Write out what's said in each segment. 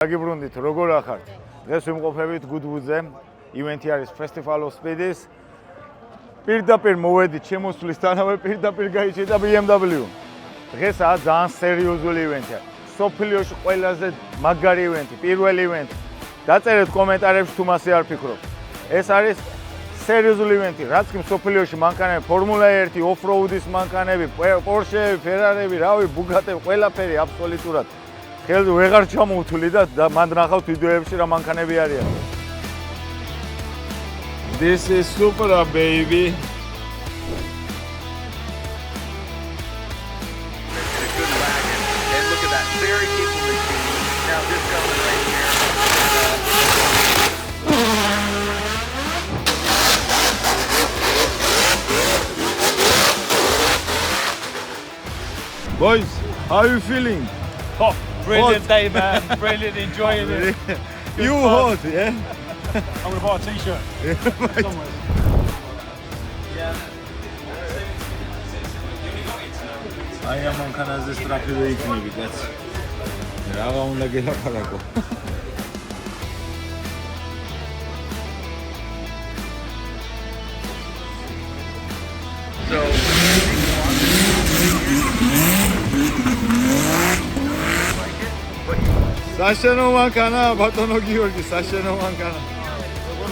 გაგიბრუნდით, როგორ ახართ? დღეს ვიმყოფებით Goodwood-ზე. ივენთი არის Festival of Speed-ის. პირდაპირ მოვედით შემოსვლისთანავე პირდაპირ გაიჭირდა BMW. დღესაა ძალიან სერიოზული ივენთია. სოფლიოში ყველაზე მაგარი ივენთი, პირველი ივენთი. დაწერეთ კომენტარებში თუ მასე არ ფიქრობთ. ეს არის სერიოზული ივენთი, რაც კი სოფლიოში მანქანები, Formula 1, off-road-ის მანქანები, Porsche-ები, Ferrari-ები, რავი, Bugatti-ები, ყველაფერი აბსოლუტურად. ხელზე ვეღარ ჩამოვთვლი და მანდ ნახავთ ვიდეოებში რა მანქანები არიან. This is Supra, baby. Very capable machine. Now this gentleman right here. Boys, how are you feeling? Oh, brilliant day, man. Brilliant, enjoying it. You hot, yeah? I'm gonna buy a t-shirt. Somewhere. I am on Canada's traffic vehicle. That's Rava უნდა გელაპარაკო. So საშენო მანქანა, ბატონო გიორგი, საშენო მანქანა.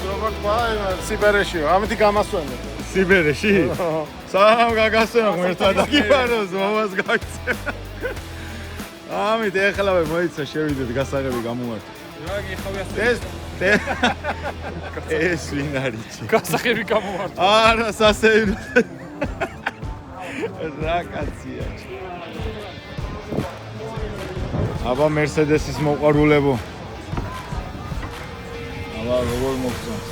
როგორ თქვა, სიბერეში, ამით გამასვენე. სიბერეში? სამ გაგასვენო ღმერთად დაგიფაროს, მომას გავიცე. ამით ეხლავე მოიცა შევიდეთ გასაღები გამომართვა. რა გიხავი ეს ვინ არის? გასაღები გამოვარდა. არა, სასეირნო. რა კაცია. აბა Mercedes-ის მოყვარულებო. აბა როგორ მოგწონთ?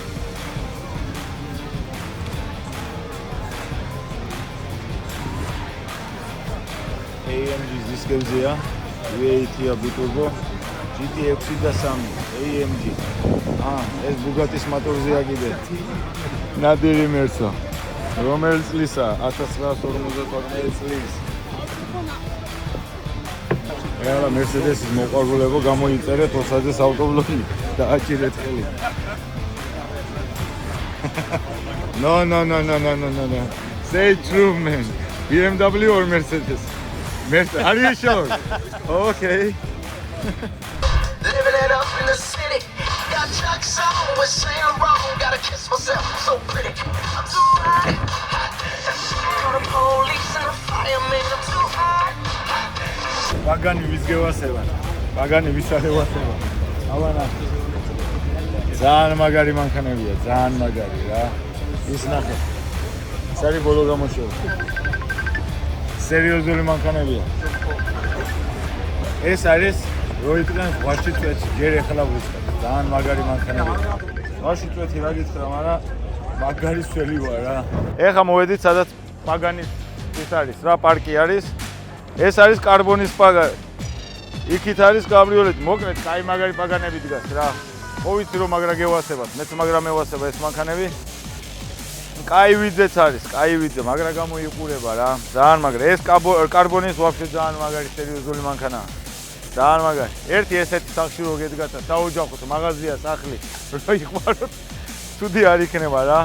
AMG-ის დისკებზეა, V8-ია ბიturbo, GT6 და 3, AMG. ეს Bugatti-ის მოტორზეა კიდე. ნადირი მერსო. რომელი წლისა? 1952 წლის. ელა Mercedes-ის მოყვარულებო გამოიწერეთ 20-ს ავტობლოგი და აჭირეთ ხელი. No. Say true, man. BMW or Mercedes? Are you sure? Okay. Living it up in the city. Got chucks on with Sam wrong. Gotta kiss myself, I'm so pretty. I'm too hot. Call the police and the firemen. I'm too hot. Pagani ვიზგევასება. Pagani ვისალევასება. ავანა. ძალიან მაგარი მანქანებია, ძალიან მაგარი რა. ის ნახე. ეს არის ბოლო გამოშვება. სერიოზული მანქანებია. ეს არის როიტიდან ვაში წვეთი, ჯერ ეხლა ვუსწრებ. ძალიან მაგარი მანქანებია. ვაში წვეთი რა გითხრა, მაგრამ მაგარი სველი ვარ რა. ეხლა მოვედით სადაც პაგანის ის არის რა პარკი არის. ეს არის კარბონის პაგანი. იქით არის კაბრიოლეტი. მოკლედ, კაი მაგარი პაგანები დგას რა. ხო ვიცი რომ მაგრა გევასებათ. მეც მაგრა მევასება ეს მანქანები. კაი ვიძეც არის, კაი ვიძე, მაგრა გამოიყურება რა. ძალიან მაგრა. ეს კარბონის ვაფშე ძალიან მაგარი სერიოზული მანქანაა. ძალიან მაგარი. ერთი ესეთი სახში რო გედგაცა, საოჯახოთ, მაღაზია, სახლი, რო იყმაროთ, ცუდი არ იქნება რა.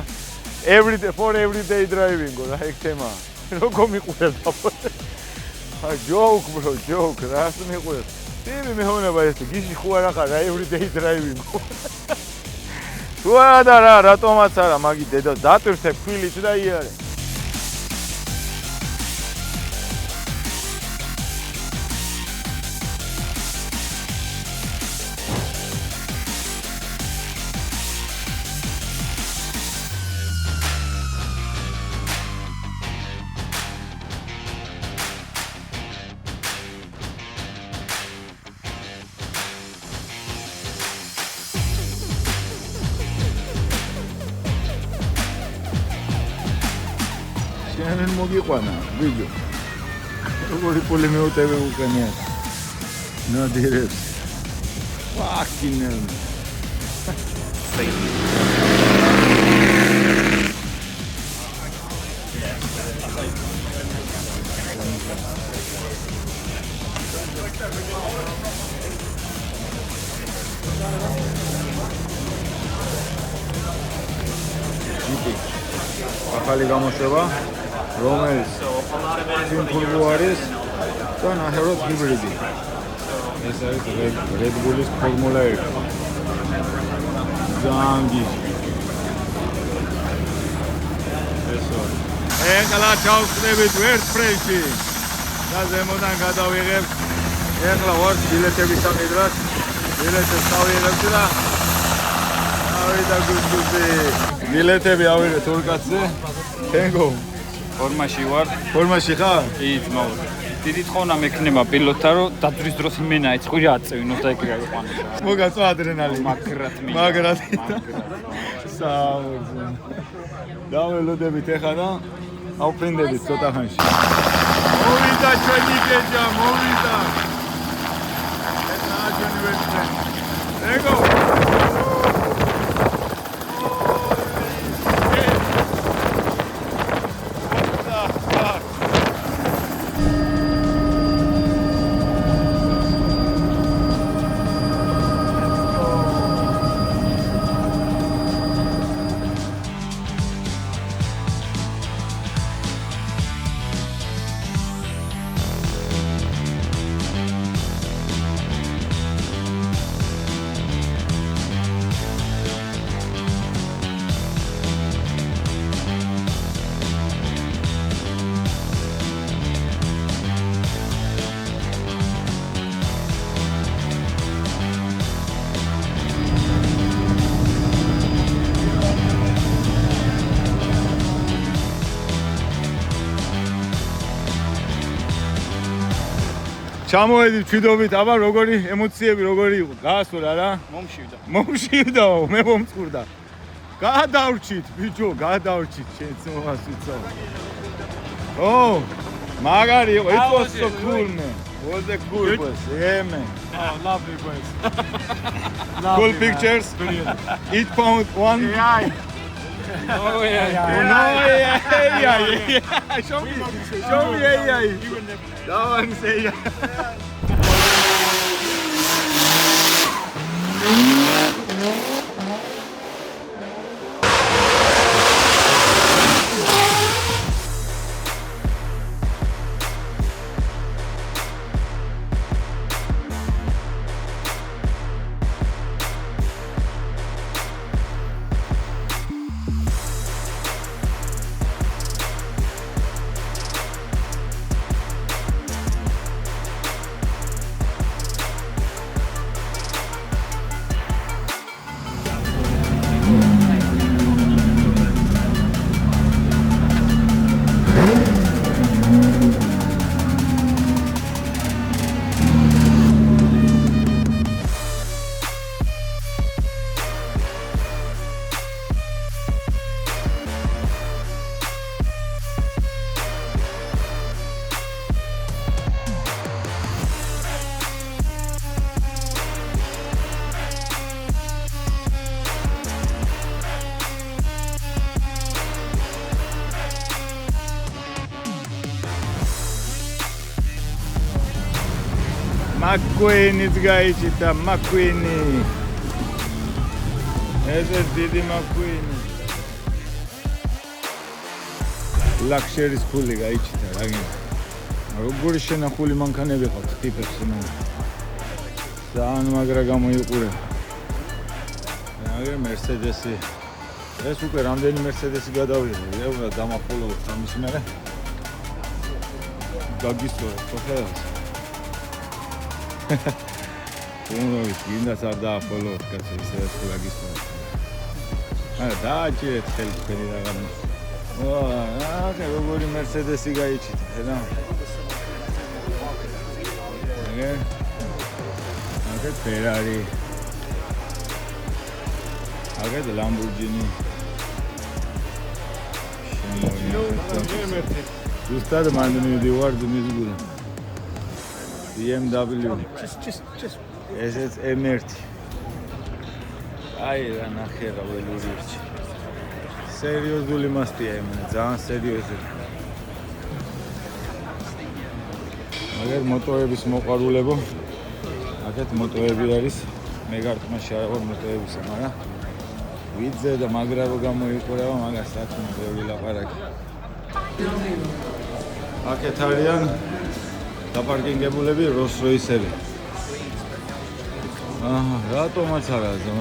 For everyday driving-ო რა ეგ თემაა. რო გომიყურებდა. Joke, bro, joke. Რას მიყურებ? ტივი მეუბნება ეს გიში ხო არ ახარ რა everyday driving-ო. თუ არა რა, რატომაც არა, მაგი დედა დატვირთებ ფილით და იარე. შენ მოგიყვანა ვიდეო როგორი პულემეუტები უკანია ნადირებს fucking hell ახალი გამოშვება, რომელიც სიმფურბო არის და ნახევრად ჰიბრიდი. ეს არის Red Bull-ის ფორმულა 1. ძალიან გიჟი. ეხლა ჩავხდებით WordPress-ში და ზემოდან გადავიღებთ. ეხლა ვარ ბილეთების სამედრად. ბილეთებს ავიღებთ და ავიდა გუზგუზი. ბილეთები ავიღეთ ორ კაცზე. თენგო. ფორმაში ვარ. ფორმაში ხარ? კი, ძმაო. დიდი თხოვნა მექნება პილოტთა, რომ დადვრის დროს იმენა ეცხვი რა აწევინოს და ეგ რა იყვანოს. მოგაწვა ადრენალინი. მაგრად მინდა. მაგრად. საუბრზე. დაველოდებით ეხლა და ავფრინდებით ცოტა ხანში. მოვიდა ჩვენი გეჯა, მოვიდა. ესაა ჩვენი ვერცხლი. ეგო. ჩამოვედით ჩვიდობით, აბა როგორი ემოციები როგორი იყო? გაასწორა რა? მომშივდა. მომშივდაო, მე მომწყურდა. გადავრჩით, ბიჭო, გადავრჩით, შენ ცნობას ვიცო. ო, მაგარი იყო, it was so cool, man. Was a cool place, yeah, man. Oh, lovely place. Cool pictures. Each pound one. Oh yeah. No, yeah. Show me, yeah. That one say yeah. McQueen-იც გაიჭირდა, McQueen-ი. ეს დიდი McQueen-ი. ლაქშერის ფული გაიჭირდა, რა გინდა. როგორი შენახული მანქანები ყავთ ტიპებს, ნუ. ძალიან მაგრა გამოიყურება. აგერ Mercedes-ი. ეს უკვე რამდენი Mercedes-ი გადავიღე, ეუბნა დამაფოლოვოთ ამის მერე. გაგისწორეთ, ხო ხელს. უმოვის გინდას არ დააფოლოთ კაცო ისე ეს გაგისწორეთ. არა დააჭირეთ ხელი თქვენი რაღაცა. აა, როგორი Mercedes-ი გაიჭით, ხედა. აგერ Ferrari. აგერ Lamborghini. ზუსტად მანდ მივდივარ ძმისგული. BMW. Just. ესეც M1. აი რა ნახე რა ველური რჩი. სერიოზული მასტია იმენა, ძალიან სერიოზული. აგერ მოტოების მოყვარულებო. აქეთ მოტოები არის. მე გარტყმაში არ ვარ მოტოებისა, მაგრამ ვიძე და მაგრა რო გამოიყურება, მაგას რაც უნდა ბევრი ლაპარაკი. აქეთ არიან დაპარკინგებულები როლს-როისები. რატომაც არა ზო.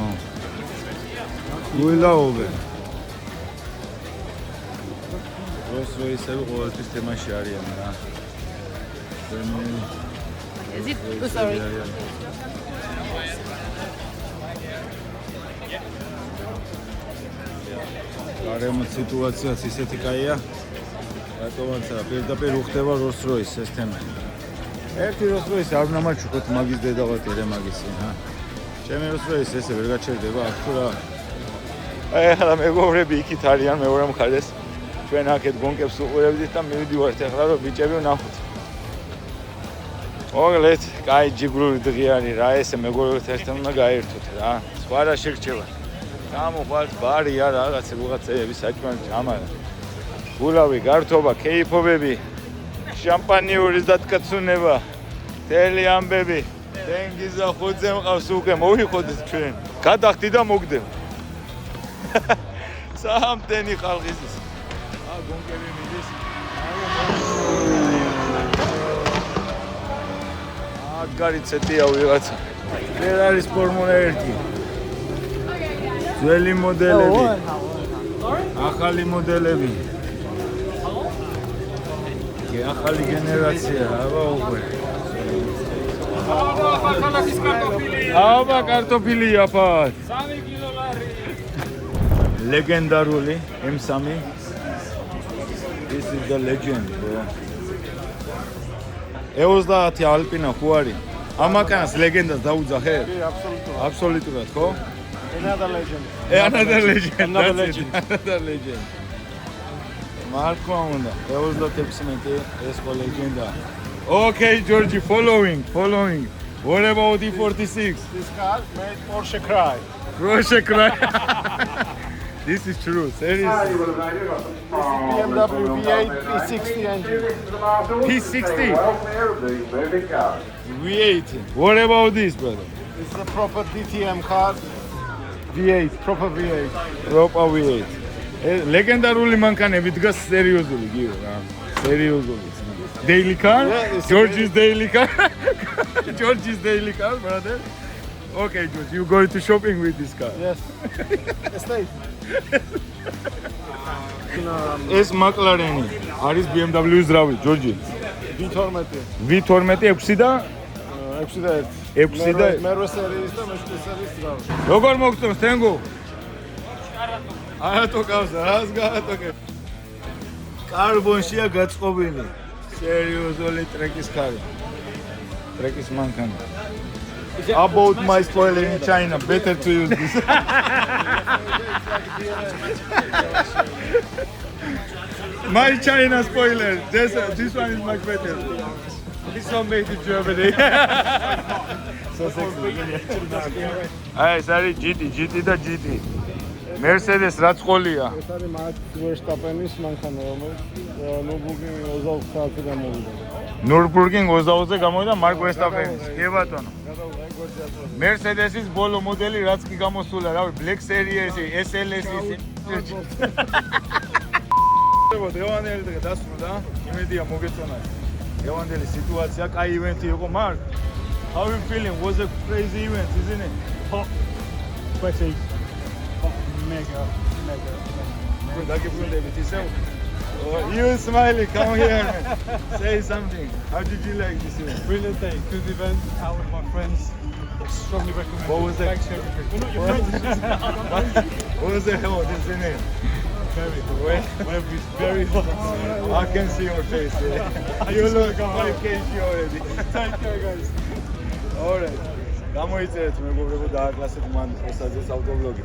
გულაობენ. როლს-როისები ყოველთვის თემაში არიან რა. Is it? Oh, sorry. გარემო სიტუაციაც ისეთი კაია. რატომაც არა, პირდაპირ უხდება როლს-როისს ეს თემა. ერთი როლს-როისი არ უნდა მაჩუქოთ მაგის დედავატი რემაგისი, ჰა. ჩემი როლს-როისი ესე ვერ გაჩერდება აქ თუ რა. აი ახლა მეგობრები იქით არიან მეორე მხარეს. ჩვენ აქეთ გონკებს უყურებდით და მივიდივართ ახლა რომ ბიჭები ვნახოთ. მოგლეთ, კაი ჯიგრული დღე არის რა, ესე მეგობრებთან ერთად უნდა გაერთოთ რა. სხვა რა შეგრჩება. გამოვალთ ბარი არა რაღაცა ვიღაცები საჭმელი ჯამარა. გულავი, გართობა, კეიფობები, შამპანიური დათკაცუნება, თელი ამბები, დენგიზა ხუძე მყავს უკვე მოვიხოდეთ ჩვენ. გადახდი და მოგდებ. სამთენი ხალხის. გონკები მიდის. გარიცეტია ვიღაცა. ვერ არის ფორმულა 1. ძველი მოდელები. ახალი მოდელები. ახალი გენერაცია, აბა უკვე. აბა კარტოფილი აფათ. 3 კილოლარი. ლეგენდარული M3. This is the legend, bro. E30 ალპინა ხო არის? ამაკანს ლეგენდას დაუძახე? კი, აბსოლუტურად. აბსოლუტურად, ხო? Another legend. Another legend. Another That's it. legend. Another legend. Marco უნდა. E36 ეს ხო ლეგენდა. Okay, Georgie, following. What about E46? This car made Porsche cry. Porsche cry. This is true. Seriously. BMW V8 P60 engine. P60. V8. What about this, brother? This is a proper DTM car. V8, proper V8. Proper V8. ლეგენდარული მანქანები დგას სერიოზული გიო რა. სერიოზული. Daily car? Yeah, it's George's daily car. George's daily car, brother. Okay, George, you going to shopping with this car? Yes. Estate. ეს McLaren-ი არის BMW-ის რავი, George. V12. V12 6 და 61. 6 და მერვე სერიის და მეხუთე სერიის რავი. როგორ მოგწონს თენგო? არათო ყავს, რას გაატოკებ? კარბონშია გაწყობილი. სერიოზული ტრეკის კარი. ტრეკის მანქანა. About my spoiler in China, better to use this. My China spoiler, this one is much better. This one made in Germany. So sexy. Ay, sorry, GT და GT. Mercedes რაც ყოლია. ეს არის Max Verstappen-ის მანქანა, რომელიც ნურბურგრინგ 24 საათი გამოვიდა. ნურბურგრინგ 24-ზე გამოვიდა Mark Verstappen-ის. კი ბატონო. Mercedes-ის ბოლო მოდელი რაც კი გამოსულა, რავი, Black Series-ი, SLS-ი. ევანდელი და დასრულდა. იმედია მოგეწონა. ევანდელი სიტუაცია, კაი ივენთი იყო, Mark. How you feeling? Was a crazy event, isn't it? Hot, sweaty, hot, mega. დაგიბრუნდებით ისევ. You smiley, come here, man. Say something. How did you like this event? Brilliant day, good event, out with my friends. Strongly recommend. What was that? Thanks to everybody. We're not your friends, it's just What was the hell? What's the name? very hot. Where? It's very hot. I can see your face. Yeah. You just look wanna go like KG already. Take care, guys. Alright. გამოიწერეთ მეგობრებო და აკლასეთ მან ესაზეც ავტობლოგი.